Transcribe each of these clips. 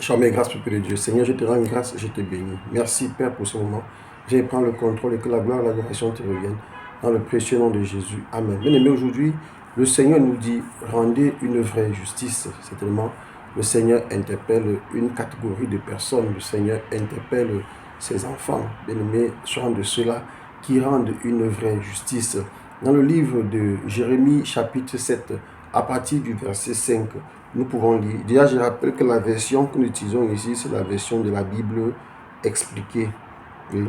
Charmé, grâce, peuple de Dieu. Seigneur, je te rends grâce, je te bénis. Merci, Père, pour ce moment. Je prends le contrôle et que la gloire et l'adoration te reviennent. Dans le précieux nom de Jésus. Amen. Bien-aimé, aujourd'hui, le Seigneur nous dit, rendez une vraie justice. Certainement, le Seigneur interpelle une catégorie de personnes. Le Seigneur interpelle ses enfants. Bien-aimés, sont de ceux-là qui rendent une vraie justice. Dans le livre de Jérémie, chapitre 7, à partir du verset 5, nous pouvons lire. Déjà, je rappelle que la version que nous utilisons ici, c'est la version de la Bible expliquée. Oui.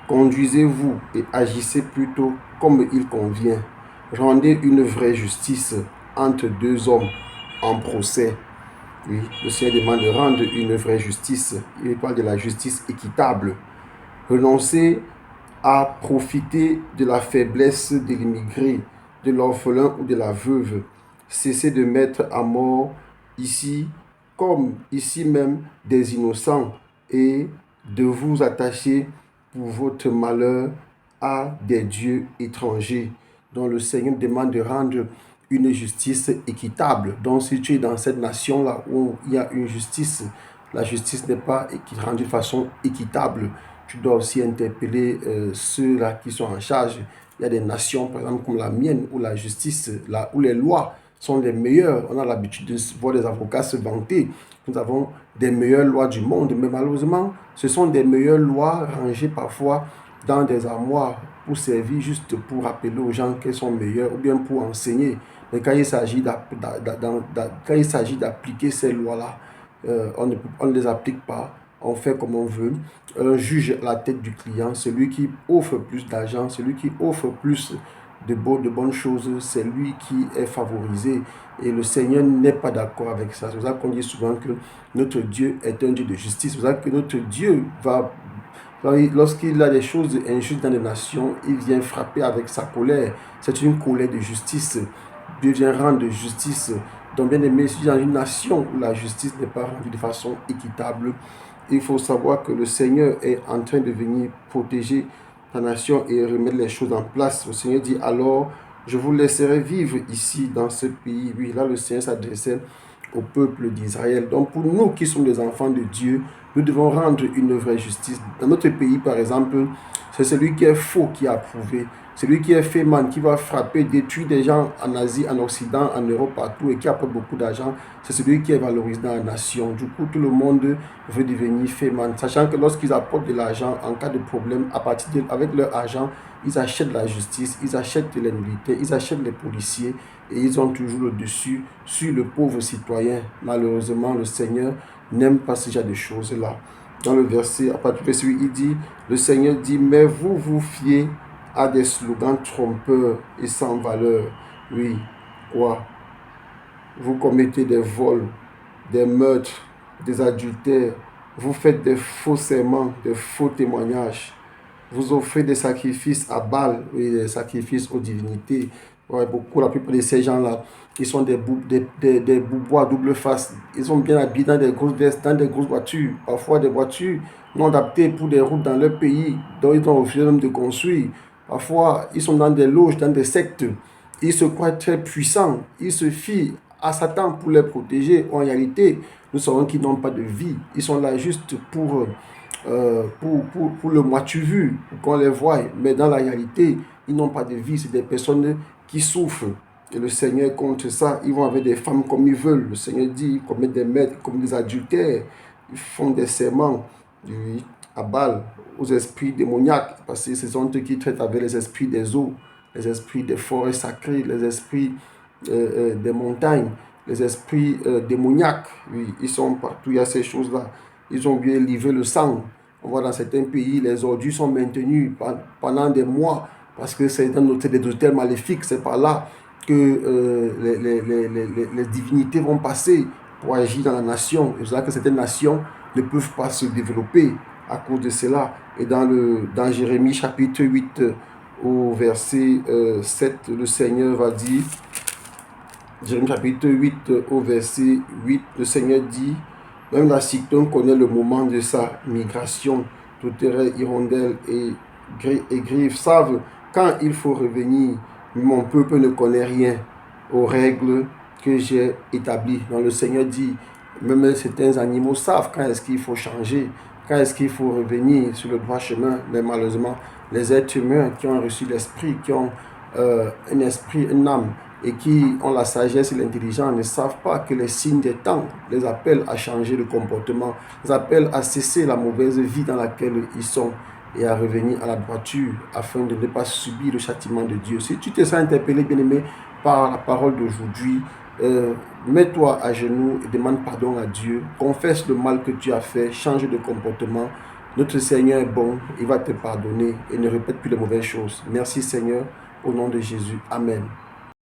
Conduisez-vous et agissez plutôt comme il convient. Rendez une vraie justice entre deux hommes en procès. Oui. Le Seigneur demande de rendre une vraie justice. Il parle de la justice équitable. Renoncez à profiter de la faiblesse de l'immigré, de l'orphelin ou de la veuve. Cessez de mettre à mort ici, comme ici même, des innocents et de vous attacher pour votre malheur à des dieux étrangers, dont le Seigneur demande de rendre une justice équitable. Donc si tu es dans cette nation-là où il y a une justice, la justice n'est pas rendue de façon équitable. Tu dois aussi interpeller ceux-là qui sont en charge. Il y a des nations, par exemple, comme la mienne, où la justice, où les lois sont les meilleures. On a l'habitude de voir des avocats se vanter. Nous avons des meilleures lois du monde, mais malheureusement, ce sont des meilleures lois rangées parfois dans des armoires pour servir juste pour rappeler aux gens qu'elles sont meilleures ou bien pour enseigner. Mais quand il s'agit d'appliquer ces lois-là, on ne les applique pas. On fait comme on veut. Un juge à la tête du client, celui qui offre plus d'argent, celui qui offre plus de bonnes choses, c'est lui qui est favorisé. Et le Seigneur n'est pas d'accord avec ça. C'est pour ça qu'on dit souvent que notre Dieu est un Dieu de justice. C'est pour ça que notre Dieu lorsqu'il a des choses injustes dans les nations, il vient frapper avec sa colère. C'est une colère de justice. Dieu vient rendre justice. Donc, bien aimé, si dans une nation où la justice n'est pas rendue de façon équitable, il faut savoir que le Seigneur est en train de venir protéger la nation et remettre les choses en place. Le Seigneur dit alors, je vous laisserai vivre ici dans ce pays. Oui, là le Seigneur s'adressait au peuple d'Israël. Donc pour nous qui sommes des enfants de Dieu, nous devons rendre une vraie justice. Dans notre pays, par exemple, c'est celui qui est faux qui a approuvé. Celui qui est féman, qui va frapper, détruire des gens en Asie, en Occident, en Europe, partout et qui apporte beaucoup d'argent, c'est celui qui est valorisé dans la nation. Du coup, tout le monde veut devenir féman, sachant que lorsqu'ils apportent de l'argent en cas de problème, avec leur argent, ils achètent la justice, ils achètent les militaires, ils achètent les policiers et ils ont toujours le dessus sur le pauvre citoyen. Malheureusement, le Seigneur n'aime pas ce genre de choses-là. Dans le verset, à partir du verset 8, il dit, le Seigneur dit, mais vous vous fiez à des slogans trompeurs et sans valeur. Oui, quoi? Vous commettez des vols, des meurtres, des adultères. Vous faites des faux serments, des faux témoignages. Vous offrez des sacrifices à Baal, oui, des sacrifices aux divinités. Ouais, beaucoup, la plupart de ces gens-là, ils sont des boubois à double face. Ils sont bien habillés dans des grosses vestes, dans des grosses voitures. Parfois des voitures non adaptées pour des routes dans leur pays, dont ils ont refusé même de construire. Parfois, ils sont dans des loges, dans des sectes. Ils se croient très puissants. Ils se fient à Satan pour les protéger. En réalité, nous savons qu'ils n'ont pas de vie. Ils sont là juste pour le moitié vu, pour qu'on les voie. Mais dans la réalité, ils n'ont pas de vie. C'est des personnes qui souffrent. Et le Seigneur contre ça. Ils vont avec des femmes comme ils veulent. Le Seigneur dit, ils commettent des meurtres, comme des adultères. Ils font des serments à Baal, aux esprits démoniaques. Parce que ce sont eux qui traitent avec les esprits des eaux, les esprits des forêts sacrées, les esprits des montagnes, les esprits démoniaques. Oui, ils sont partout. Il y a ces choses-là. Ils ont bien livré le sang. On voit dans certains pays, les ordures sont maintenues pendant des mois parce que c'est des hôtels maléfiques. C'est par là que les divinités vont passer pour agir dans la nation. C'est là que certaines nations ne peuvent pas se développer à cause de cela. Et dans Jérémie chapitre 8 au verset 7, le Seigneur va dire, Jérémie chapitre 8 au verset 8, le Seigneur dit, même la Cyclone connaît le moment de sa migration. Tourterelles, hirondelles et griffes savent quand il faut revenir. Mais mon peuple ne connaît rien aux règles que j'ai établies. Donc le Seigneur dit, Même certains animaux savent quand est-ce qu'il faut changer, quand est-ce qu'il faut revenir sur le droit chemin. Mais malheureusement, les êtres humains qui ont reçu l'esprit, qui ont un esprit, une âme, et qui ont la sagesse et l'intelligence ne savent pas que les signes des temps les appellent à changer de comportement, les appellent à cesser la mauvaise vie dans laquelle ils sont et à revenir à la droiture afin de ne pas subir le châtiment de Dieu. Si tu te sens interpellé, bien-aimé, par la parole d'aujourd'hui, mets-toi à genoux et demande pardon à Dieu. Confesse le mal que tu as fait, change de comportement. Notre Seigneur est bon, il va te pardonner et ne répète plus les mauvaises choses. Merci Seigneur, au nom de Jésus. Amen.